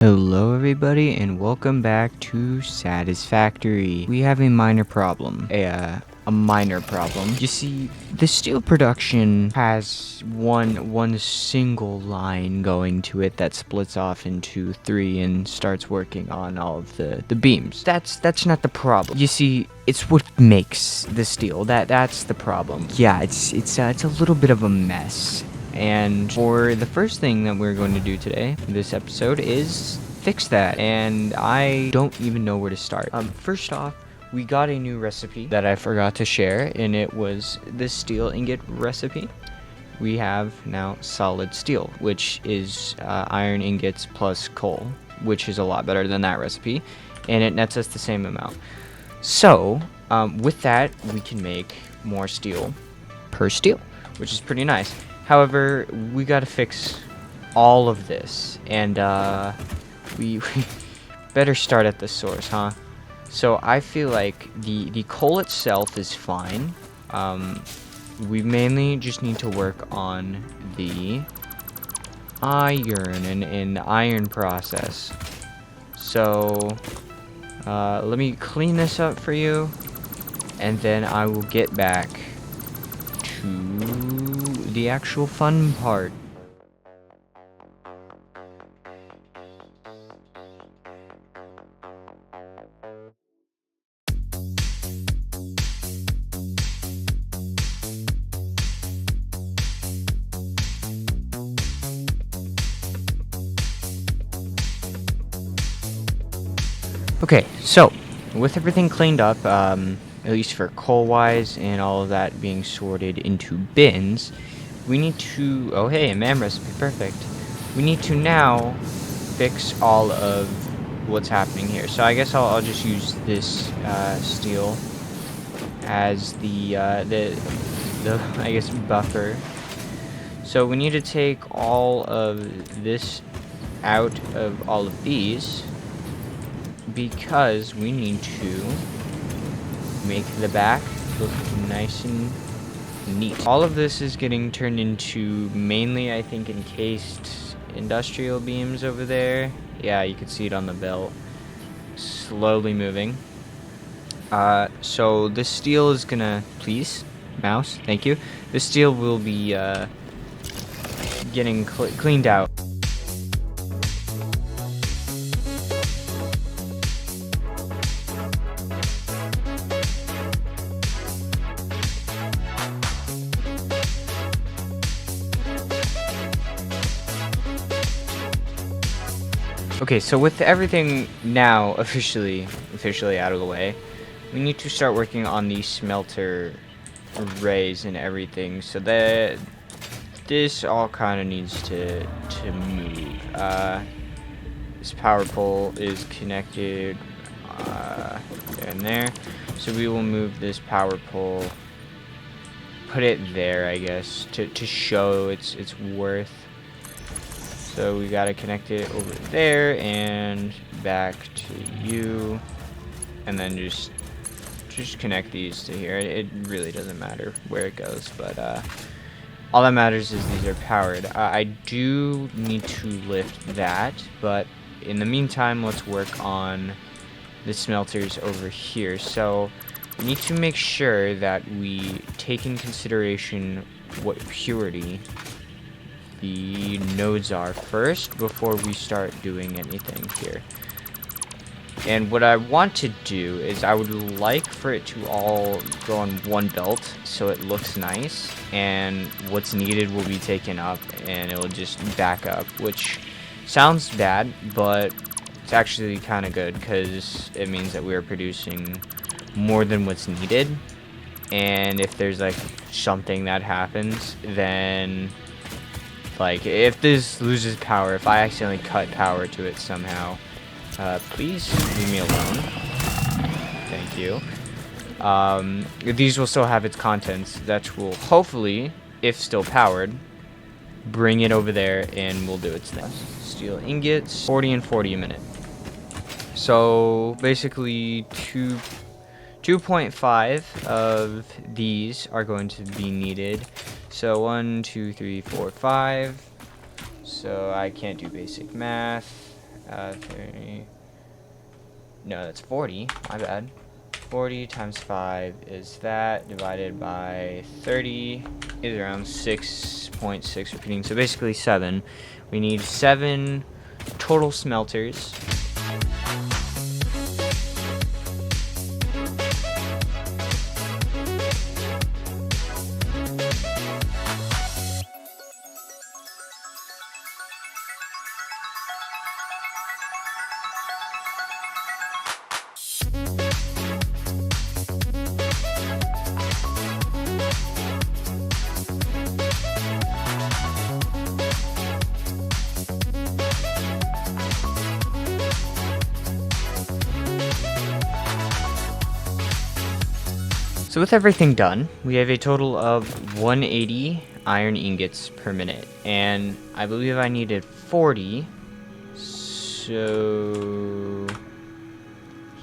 Hello everybody and welcome back to Satisfactory. We have a minor problem. A minor problem. You see, the steel production has one single line going to it that splits off into three and starts working on all of the beams. That's not the problem. You see, it's what makes the steel. That's the problem. Yeah, it's a little bit of a mess. And for the first thing that we're going to do today, this episode, is fix that. And I don't even know where to start. First off, we got a new recipe that I forgot to share, and it was this steel ingot recipe. We have now solid steel, which is iron ingots plus coal, which is a lot better than that recipe, and it nets us the same amount. So, with that, we can make more steel per steel, which is pretty nice. However, we gotta fix all of this, and we better start at the source, huh? So I feel like the coal itself is fine. We mainly just need to work on the iron and the iron process. So let me clean this up for you, and then I will get back to the actual fun part. Okay, so with everything cleaned up, at least for coal-wise and all of that being sorted into bins, we need to... Oh, hey, a man recipe, perfect. We need to now fix all of what's happening here. So I guess I'll just use this steel as the I guess buffer. So we need to take all of this out of all of these, because we need to make the back look nice and neat. All of this is getting turned into mainly, I think, encased industrial beams over there. Yeah, you can see it on the belt. Slowly moving. So this steel is gonna... Please, mouse, thank you. This steel will be getting cleaned out. Okay, so with everything now officially out of the way, we need to start working on the smelter arrays and everything, so that this all kind of needs to move. This power pole is connected there and there, so we will move this power pole, put it there, I guess, to show its worth. So we gotta connect it over there and back to you, and then just connect these to here. It really doesn't matter where it goes, but all that matters is these are powered. I do need to lift that, but in the meantime, let's work on the smelters over here. So we need to make sure that we take in consideration what purity the nodes are first before we start doing anything here. And what I want to do is I would like for it to all go on one belt so it looks nice, and what's needed will be taken up and it'll just back up, which sounds bad, but it's actually kind of good because it means that we're producing more than what's needed. And if there's like something that happens, then like if this loses power, if I accidentally cut power to it somehow, please leave me alone. Thank you. These will still have its contents. That will hopefully, if still powered, bring it over there and we'll do its thing. Steel ingots, 40 and 40 a minute. So basically 2.5 of these are going to be needed. So 1, 2, 3, 4, 5. So I can't do basic math. 30. No, that's 40. My bad. 40 times 5 is that, divided by 30 is around 6.6 repeating. So basically 7. We need 7 total smelters. So with everything done, we have a total of 180 iron ingots per minute, and I believe I needed 40, so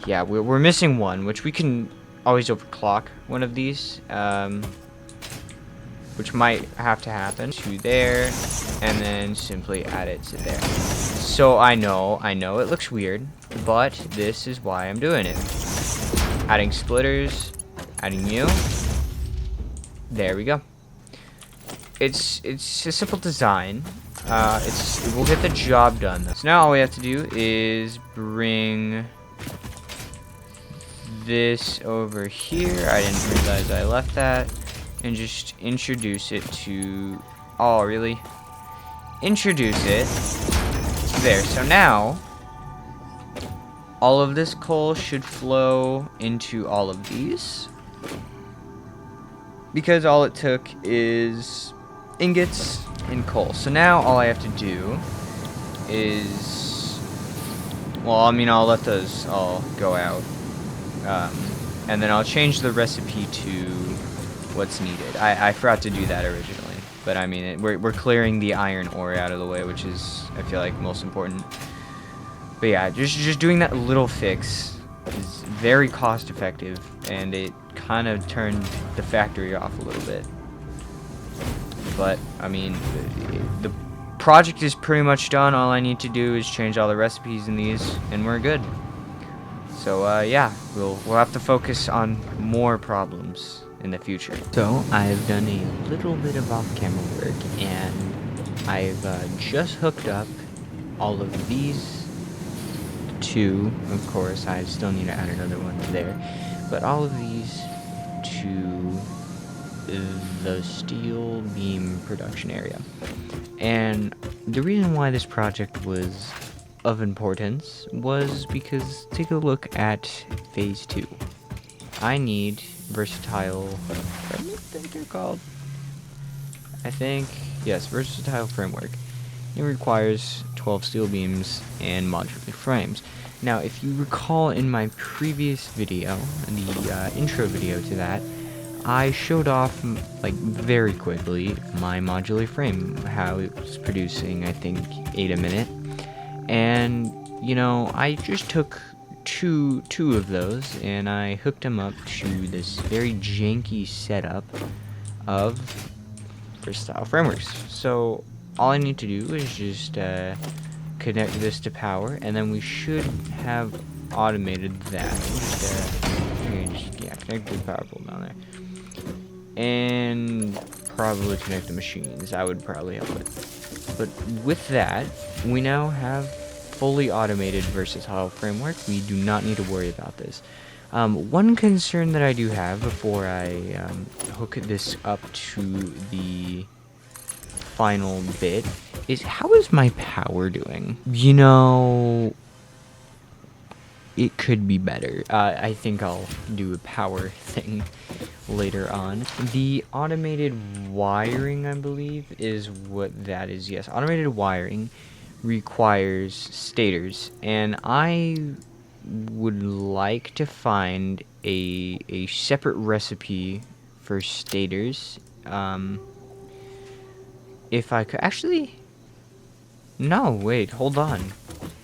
yeah, we're missing one, which we can always overclock one of these, which might have to happen to there, and then simply add it to there. So I know it looks weird, but this is why I'm doing it. Adding splitters. Adding you. There we go. It's a simple design. It will get the job done. So now all we have to do is bring this over here. I didn't realize I left that, and just introduce it to. Oh, really? Introduce it there. So now all of this coal should flow into all of these, because all it took is ingots and coal. So now all I have to do is, well, I mean, I'll let those all go out, and then I'll change the recipe to what's needed. I forgot to do that originally, but I mean, we're clearing the iron ore out of the way, which is, I feel like, most important. But yeah, just doing that little fix is very cost effective, and it kind of turned the factory off a little bit. But I mean, the project is pretty much done. All I need to do is change all the recipes in these, and we're good. So yeah, we'll have to focus on more problems in the future. So I've done a little bit of off-camera work, and I've just hooked up all of these two. Of course, I still need to add another one there, but all of these to the steel beam production area. And the reason why this project was of importance was because, take a look at phase 2. I need versatile, what do I think they're called? I think, yes, versatile framework. It requires 12 steel beams and modular frames. Now, if you recall in my previous video, the intro video to that, I showed off, like, very quickly my modular frame, how it was producing, I think, 8 a minute. And, you know, I just took two of those, and I hooked them up to this very janky setup of versatile frameworks. So all I need to do is just connect this to power, and then we should have automated that. Connect the power pole down there, and probably connect the machines. I would probably help it. But with that, we now have fully automated versatile framework. We do not need to worry about this. One concern that I do have before I hook this up to the final bit is, how is my power doing? You know, it could be better. I think I'll do a power thing later on. The automated wiring, I believe, is what that is. Yes, automated wiring requires stators, and I would like to find a separate recipe for stators. If I could actually, no, wait, hold on.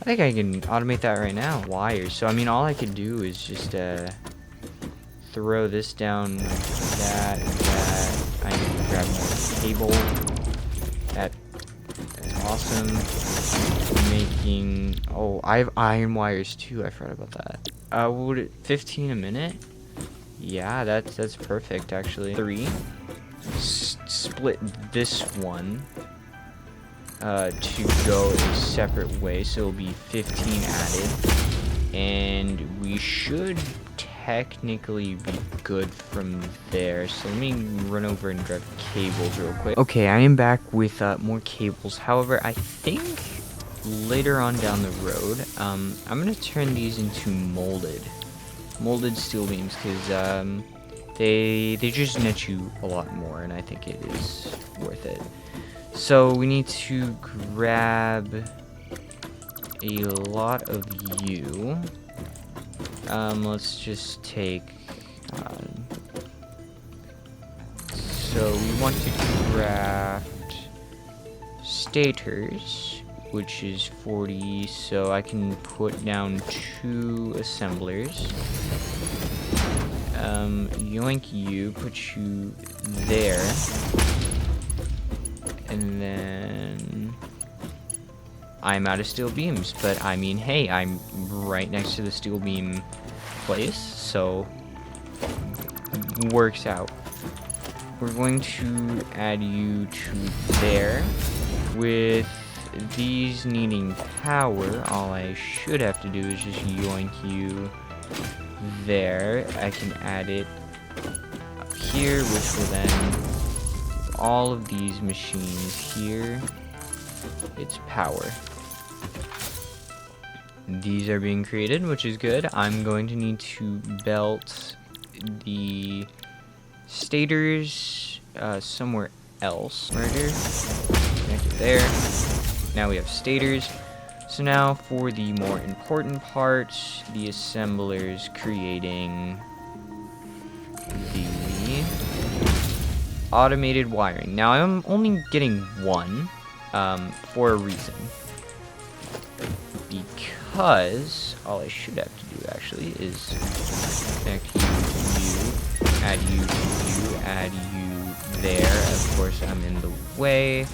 I think I can automate that right now. Wires. So I mean, all I could do is just throw this down, that. I need to grab more cable. That's awesome. Making, oh, I have iron wires too. I forgot about that. What would it, 15 a minute? Yeah, that's perfect actually. 3. Split this one to go a separate way, so it'll be 15 added, and we should technically be good from there. So let me run over and grab cables real quick. Okay, I am back with more cables. However, I think later on down the road, I'm gonna turn these into molded steel beams, because they just net you a lot more, and I think it is worth it. So we need to grab a lot of you. Let's just take, so we want to craft stators, which is 40, so I can put down 2 assemblers. Yoink you, put you there. And then I'm out of steel beams, but I mean, hey, I'm right next to the steel beam place, so works out. We're going to add you to there. With these needing power, all I should have to do is just yoink you there. I can add it up here, which will then all of these machines here, it's power. These are being created, which is good. I'm going to need to belt the stators somewhere else. Murder, connect it there. Now we have stators. So now for the more important parts, the assemblers creating the automated wiring. Now I'm only getting 1 for a reason. Because all I should have to do actually is connect you, add you, add you there. Of course I'm in the way.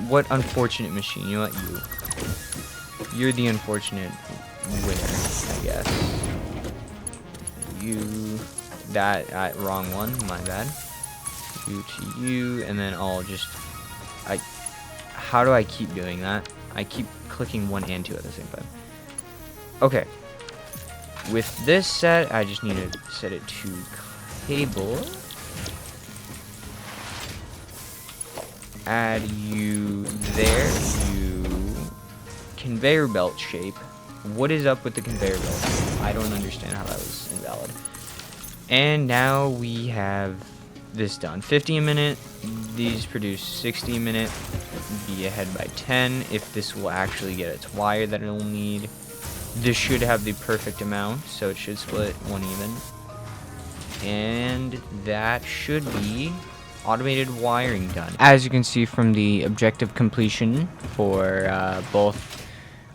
What unfortunate machine? You know what, you're the unfortunate winner, I guess. You, that wrong one, my bad. You to you, and then I'll just, how do I keep doing that? I keep clicking 1 and 2 at the same time. Okay. With this set, I just need to set it to cable. Add you there, you conveyor belt shape. What is up with the conveyor belt? I don't understand how that was invalid. And now we have this done. 50 a minute. These produce 60 a minute. Be ahead by 10 if this will actually get its wire that it'll need. This should have the perfect amount, so it should split 1 even. And that should be automated wiring done. As you can see from the objective completion for both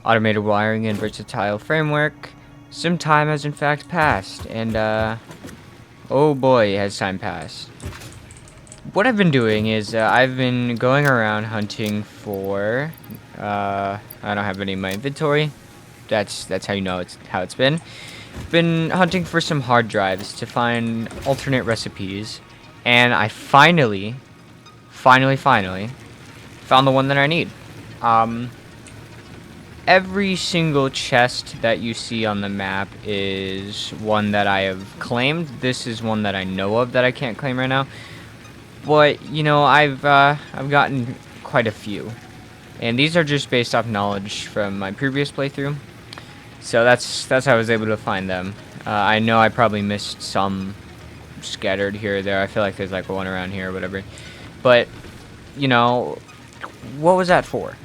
automated wiring and versatile framework, some time has in fact passed, and oh boy, has time passed. What I've been doing is I've been going around hunting for I don't have any in my inventory. That's how you know how it's been. Been hunting for some hard drives to find alternate recipes, and I finally found the one that I need. Every single chest that you see on the map is one that I have claimed. This is one that I know of that I can't claim right now. But you know, I've gotten quite a few, and these are just based off knowledge from my previous playthrough. So that's how I was able to find them. I know I probably missed some scattered here or there. I feel like there's like one around here or whatever. But you know, what was that for?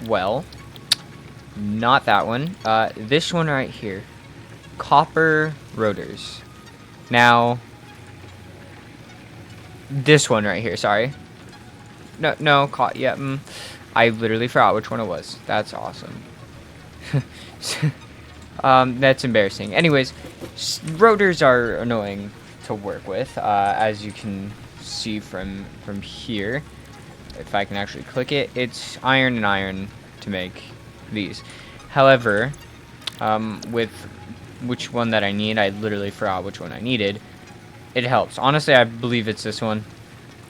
Well, not that one. This one right here. Copper rotors. Now, this one right here, sorry. No, yeah, I literally forgot which one it was. That's awesome. That's embarrassing. Anyways, rotors are annoying to work with, as you can see from here, if I can actually click it, it's iron and iron to make these. However, with which one that I need, I literally forgot which one I needed. It helps. Honestly, I believe it's this one.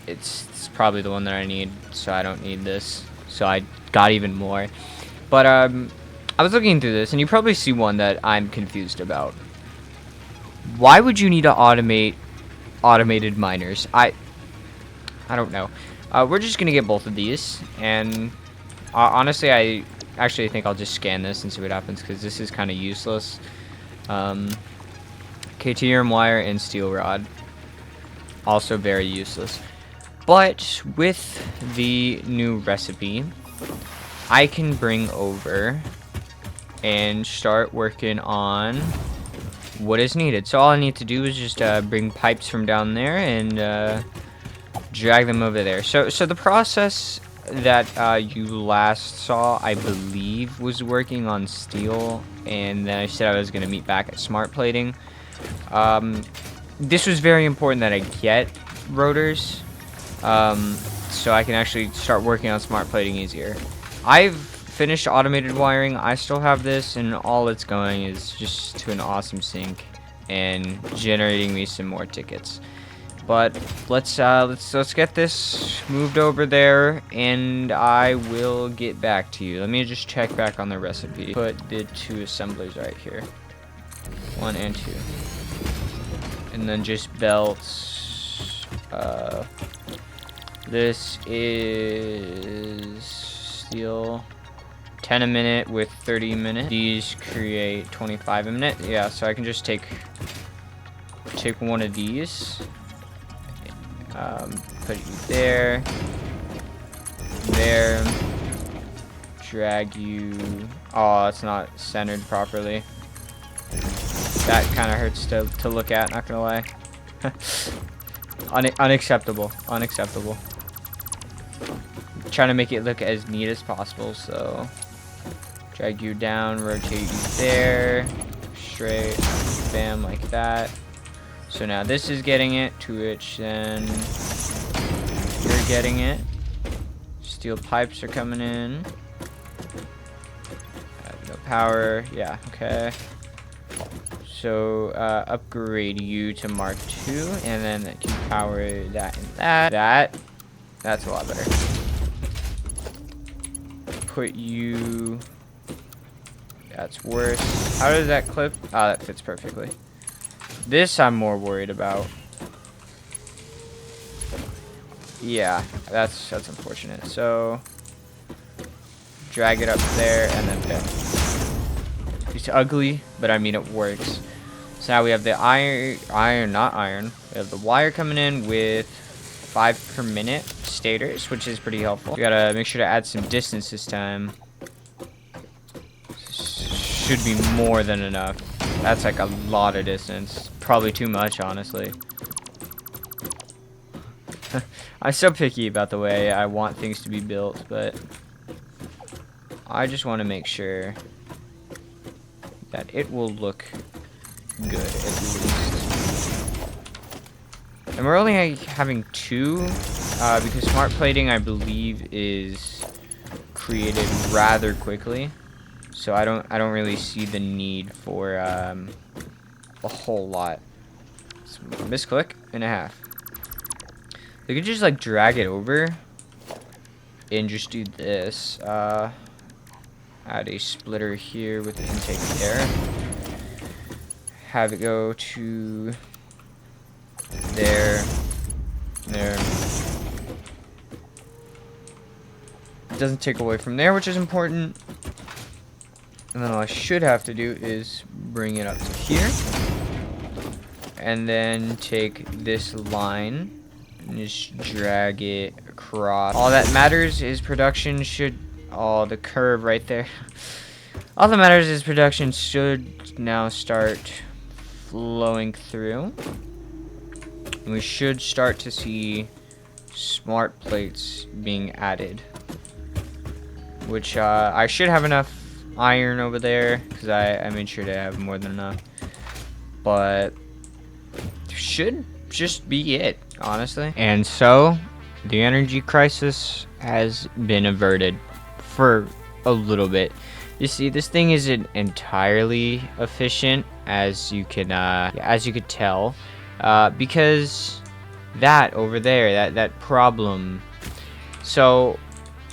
It's probably the one that I need, so I don't need this. So I got even more. But I was looking through this, and you probably see one that I'm confused about. Why would you need to automate automated miners? I don't know. We're just gonna get both of these, and honestly, I actually think I'll just scan this and see what happens, because this is kind of useless. KTRM wire and steel rod, also very useless. But with the new recipe, I can bring over and start working on what is needed. So all I need to do is just bring pipes from down there and drag them over there. So the process that you last saw, I believe, was working on steel, and then I said I was going to meet back at smart plating. This was very important that I get rotors, so I can actually start working on smart plating easier. I've finished automated wiring. I still have this, and all it's going is just to an awesome sync and generating me some more tickets. But let's get this moved over there, and I will get back to you. Let me just check back on the recipe. Put the two assemblers right here, 1 and 2, and then just belts. This is steel, 10 a minute with 30 a minute. These create 25 a minute. Yeah, so I can just take one of these. Put you there, drag you. Oh, it's not centered properly. That kind of hurts to look at, not gonna lie. Unacceptable. Unacceptable. Trying to make it look as neat as possible, so drag you down, rotate you there, straight, bam, like that. So now this is getting it, to which then you're getting it. Steel pipes are coming in. No power, yeah, okay. So upgrade you to Mark II, and then that can power that and that. That's a lot better. Put you. That's worse. How does that clip? Oh, that fits perfectly. This I'm more worried about. Yeah, that's unfortunate. So drag it up there and then bam. It's ugly, but I mean it works. So now we have the not iron. We have the wire coming in with 5 per minute stators, which is pretty helpful. We gotta make sure to add some distance this time. Should be more than enough. That's like a lot of distance. Probably too much, honestly. I'm so picky about the way I want things to be built, but I just want to make sure that it will look good, at least. And we're only having 2, because smart plating, I believe, is created rather quickly. So I don't really see the need for a whole lot. It's a misclick and a half. We could just like drag it over and just do this. Add a splitter here with the intake there. Have it go to there. It doesn't take away from there, which is important. And then all I should have to do is bring it up to here. And then take this line and just drag it across. All that matters is production should... Oh, the curve right there. All that matters is production should now start flowing through. And we should start to see smart plates being added. Which I should have enough iron over there, because I made sure to have more than enough. But should just be it, honestly. And so, the energy crisis has been averted for a little bit. You see, this thing isn't entirely efficient, as you could tell, because that over there, that problem. So,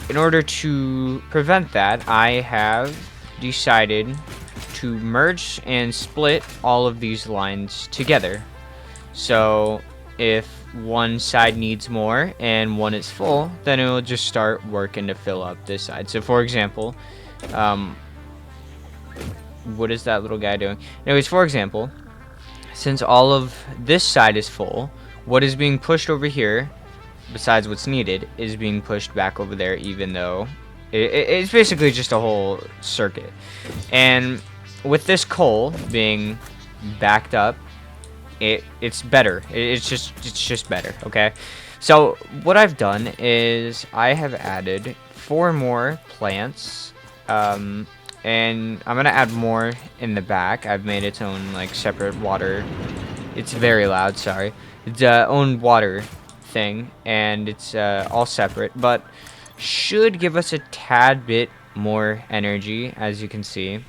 in order to prevent that, I have decided to merge and split all of these lines together. So if one side needs more and one is full, then it will just start working to fill up this side. So for example, what is that little guy doing? Anyways, for example, since all of this side is full, what is being pushed over here, besides what's needed, is being pushed back over there, even though it's basically just a whole circuit. And with this coal being backed up, it's better. It's just better. Okay. So what I've done is I have added 4 more plants, and I'm gonna add more in the back. I've made its own like separate water. It's very loud. Sorry. Its own water thing, and it's all separate, but should give us a tad bit more energy. As you can see,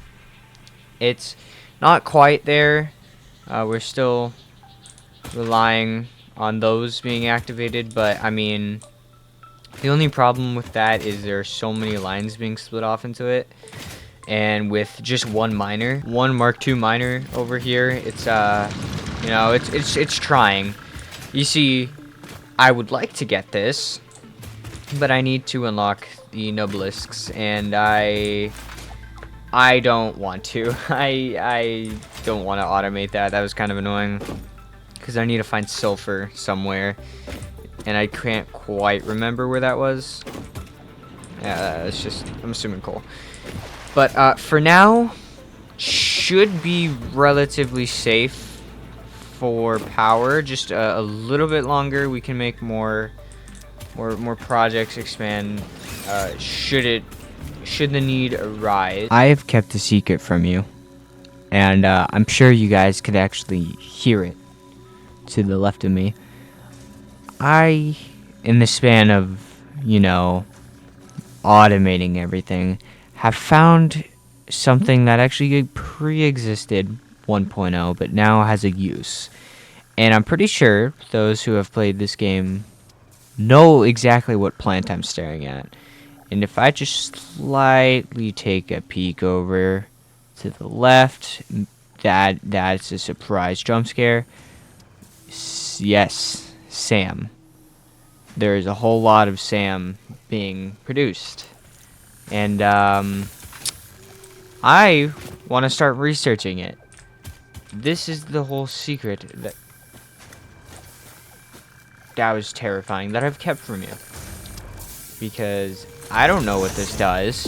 it's not quite there. We're still relying on those being activated, but I mean, the only problem with that is there are so many lines being split off into it, and with just one Mark II miner over here, it's you know, it's trying. You see, I would like to get this, but I need to unlock the nobelisks, and I don't want to. I don't want to automate that. That was kind of annoying, because I need to find sulfur somewhere, and I can't quite remember where that was. Yeah, it's just, I'm assuming coal. But for now, should be relatively safe for power. Just a little bit longer, we can make more projects expand. Should the need arise. I have kept a secret from you, and I'm sure you guys could actually hear it to the left of me. I, in the span of, you know, automating everything, have found something that actually pre-existed 1.0, but now has a use. And I'm pretty sure those who have played this game know exactly what plant I'm staring at. And if I just slightly take a peek over to the left, that's a surprise jump scare. Yes, Sam. There is a whole lot of Sam being produced. And I want to start researching it. This is the whole secret that was terrifying, that I've kept from you. Because I don't know what this does.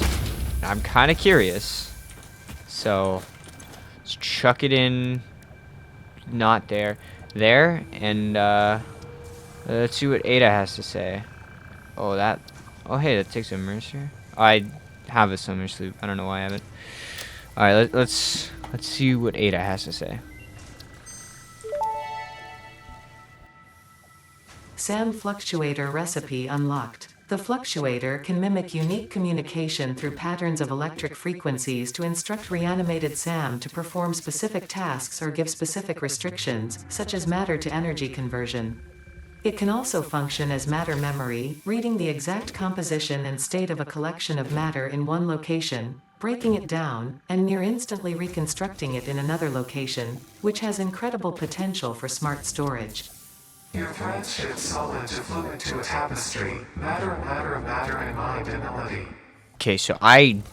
I'm kind of curious. So let's chuck it in. Not there. There. And let's see what Ada has to say. Oh, hey, that takes a mercer. I have a summer sleep. I don't know why I haven't. Alright, let's see what Ada has to say. SAM fluctuator recipe unlocked. The fluctuator can mimic unique communication through patterns of electric frequencies to instruct reanimated SAM to perform specific tasks or give specific restrictions, such as matter to energy conversion. It can also function as matter memory, reading the exact composition and state of a collection of matter in one location, breaking it down, and near instantly reconstructing it in another location, which has incredible potential for smart storage. Your thread shifts solid to fluid to a tapestry. Matter, and mind and melody. Okay, so I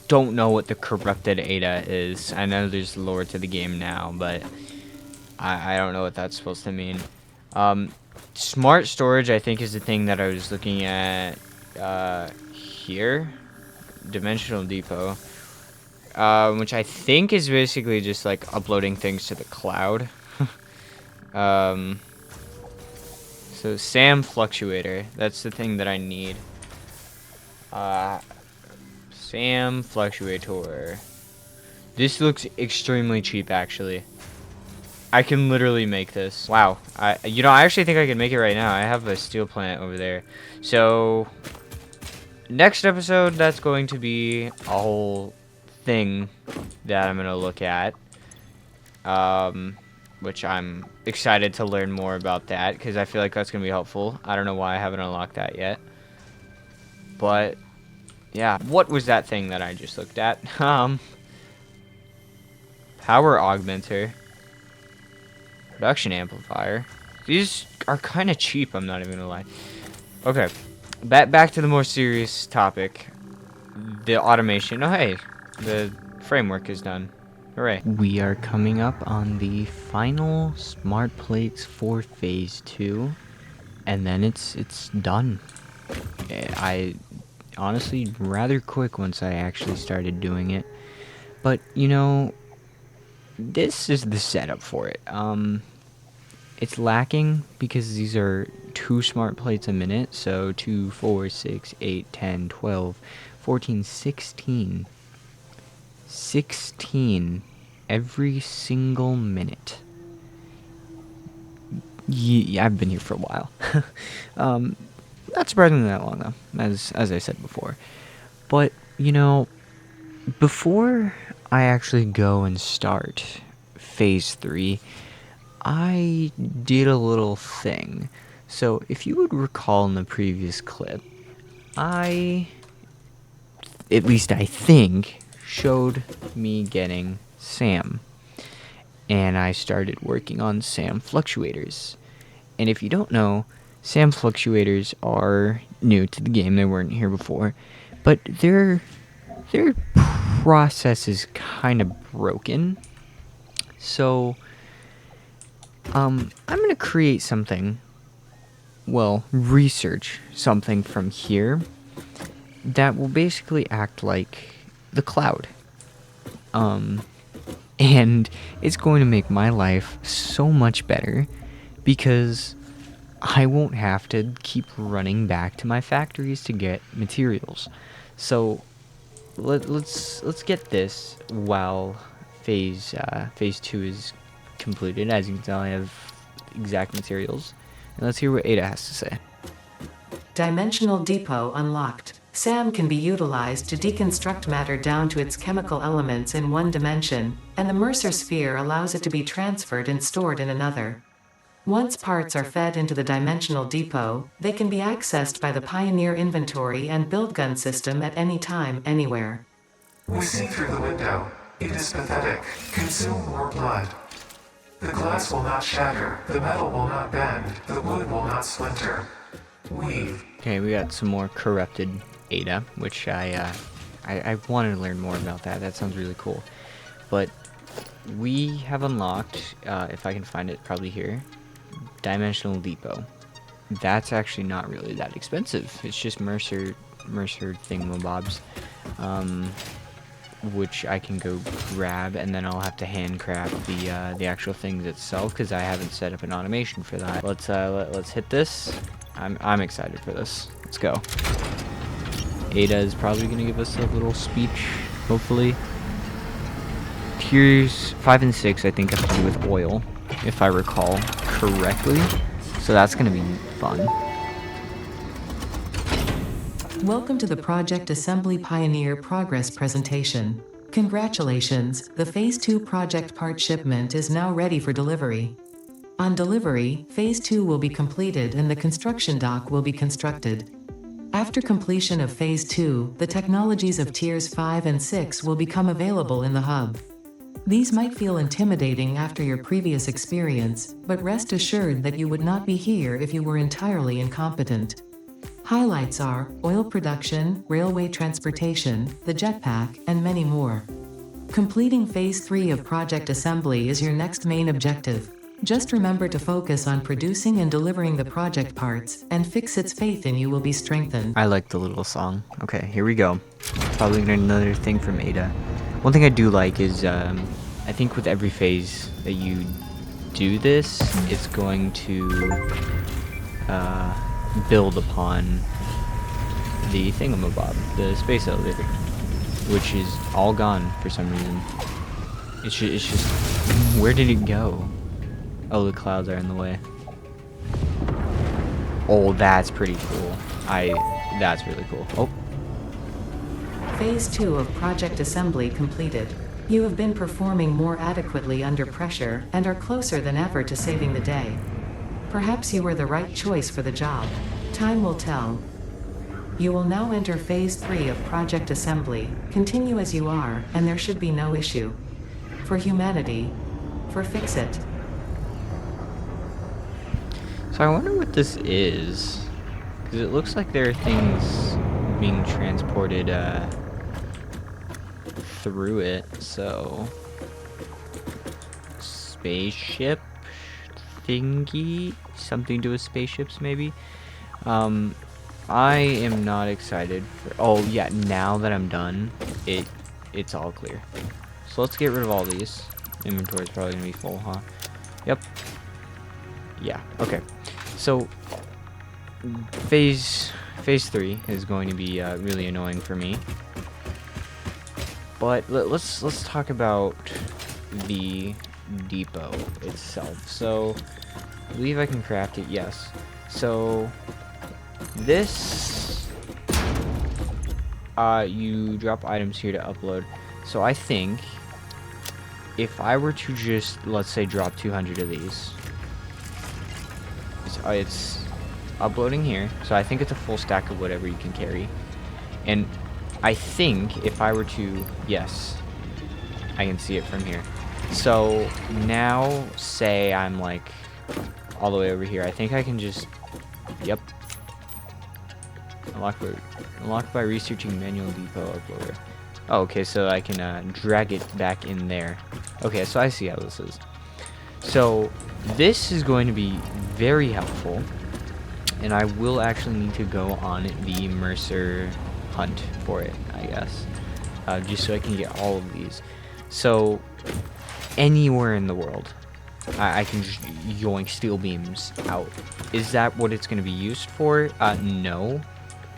don't know what the corrupted Ada is. I know there's lore to the game now, but I don't know what that's supposed to mean. Smart storage, I think, is the thing that I was looking at here. Dimensional depot. Which I think is basically just like uploading things to the cloud. So SAM fluctuator, that's the thing that I need. SAM fluctuator. This looks extremely cheap, actually. I can literally make this. Wow. You know, I actually think I can make it right now. I have a steel plant over there. So, next episode, that's going to be a whole thing that I'm going to look at. Which I'm excited to learn more about that, because I feel like that's going to be helpful. I don't know why I haven't unlocked that yet. But, yeah. What was that thing that I just looked at? Power augmenter. Production amplifier. These are kind of cheap, I'm not even gonna lie. Okay, back to the more serious topic. The automation. Oh hey, the framework is done. Hooray. We are coming up on the final smart plates for phase 2. And then it's done. I honestly rather quick once I actually started doing it. But you know, this is the setup for it. It's lacking because these are 2 smart plates a minute, so 2, 4, 6, 8, 10, 12, 14, 16. 16 every single minute. Yeah, I've been here for a while. Not surprisingly that long though, as I said before. But, you know, before I actually go and start phase 3, I did a little thing. So if you would recall in the previous clip, at least I think, showed me getting SAM. And I started working on SAM fluctuators. And if you don't know, SAM fluctuators are new to the game. They weren't here before. But their process is kind of broken. So I'm going to create something, well, research something from here that will basically act like the cloud. And it's going to make my life so much better because I won't have to keep running back to my factories to get materials. So let's get this while phase 2 is completed. As you can tell, I have exact materials. And let's hear what Ada has to say. Dimensional depot unlocked. SAM can be utilized to deconstruct matter down to its chemical elements in one dimension, and the Mercer sphere allows it to be transferred and stored in another. Once parts are fed into the dimensional depot, they can be accessed by the Pioneer inventory and build gun system at any time, anywhere. We see through the window. It is pathetic. Consume more blood. The glass will not shatter. The metal will not bend. The wood will not splinter. Weave. Okay, we got some more corrupted Ada, which I wanted to learn more about that. That sounds really cool. But we have unlocked, if I can find it, probably here, Dimensional Depot. That's actually not really that expensive. It's just Mercer thingamabobs, which I can go grab, and then I'll have to handcraft the actual things itself because I haven't set up an automation for that. Let's hit this. I'm excited for this. Let's go. Ada is probably gonna give us a little speech, hopefully. Tiers 5 and 6, I think, have to do with oil, if I recall correctly. So that's gonna be fun. Welcome to the Project Assembly Pioneer Progress presentation. Congratulations, the Phase 2 project part shipment is now ready for delivery. On delivery, Phase 2 will be completed and the construction dock will be constructed. After completion of Phase 2, the technologies of Tiers 5 and 6 will become available in the hub. These might feel intimidating after your previous experience, but rest assured that you would not be here if you were entirely incompetent. Highlights are oil production, railway transportation, the jetpack, and many more. Completing Phase 3 of Project Assembly is your next main objective. Just remember to focus on producing and delivering the project parts, and Fixit's faith in you will be strengthened. I like the little song. Okay, here we go. Probably another thing from Ada. One thing I do like is, I think with every phase that you do this, it's going to build upon the thingamabob, the space elevator, which is all gone for some reason. It's just where did it go? Oh, the clouds are in the way. Oh, that's pretty cool. That's really cool. Oh, Phase 2 of project assembly completed. You have been performing more adequately under pressure and are closer than ever to saving the day. Perhaps you were the right choice for the job. Time will tell. You will now enter Phase 3 of project assembly. Continue as you are, and there should be no issue. For humanity. For Fix It. so I wonder what this is. Because it looks like there are things being transported, through it, so... Spaceship thingy? Something to do with spaceships, maybe? I am not excited for... Oh, yeah, now that I'm done, it's all clear. So let's get rid of all these. Inventory's probably gonna be full, huh? Yep. Yeah, okay. So, phase 3 is going to be really annoying for me. But let's talk about the depot itself. So, I believe I can craft it, yes. So, this, you drop items here to upload. So I think if I were to just, let's say, drop 200 of these, it's uploading here. So I think it's a full stack of whatever you can carry. And I think if I were to, yes, I can see it from here. So now, say I'm like all the way over here. I think I can just, yep. Unlocked by researching manual depot uploader. Oh, okay, so I can drag it back in there. Okay, so I see how this is. So this is going to be very helpful, and I will actually need to go on the Mercer hunt for it, I guess, just so I can get all of these. So anywhere in the world, I can just yoink steel beams out. Is that what it's going to be used for? No.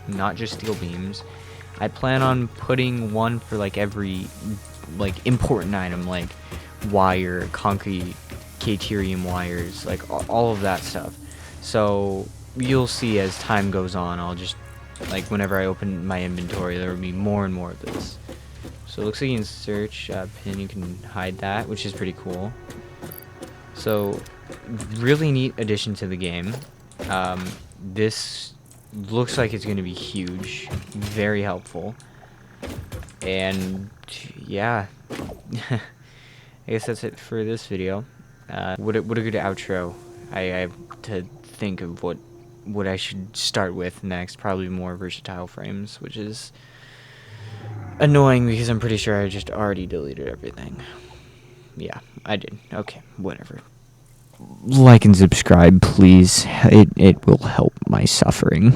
Not just steel beams. I plan on putting one for like every like important item, like wire, concrete, caterium wires, like all of that stuff. So you'll see as time goes on, I'll just, like, whenever I open my inventory, there will be more and more of this. So it looks like you can search pin, you can hide that, which is pretty cool. So really neat addition to the game. This looks like it's going to be huge, very helpful, and yeah, I guess that's it for this video. What a good outro. I have to think of what I should start with next. Probably more versatile frames, which is annoying because I'm pretty sure I just already deleted everything. Yeah, I did. Okay, whatever. Like and subscribe, please. It will help my suffering.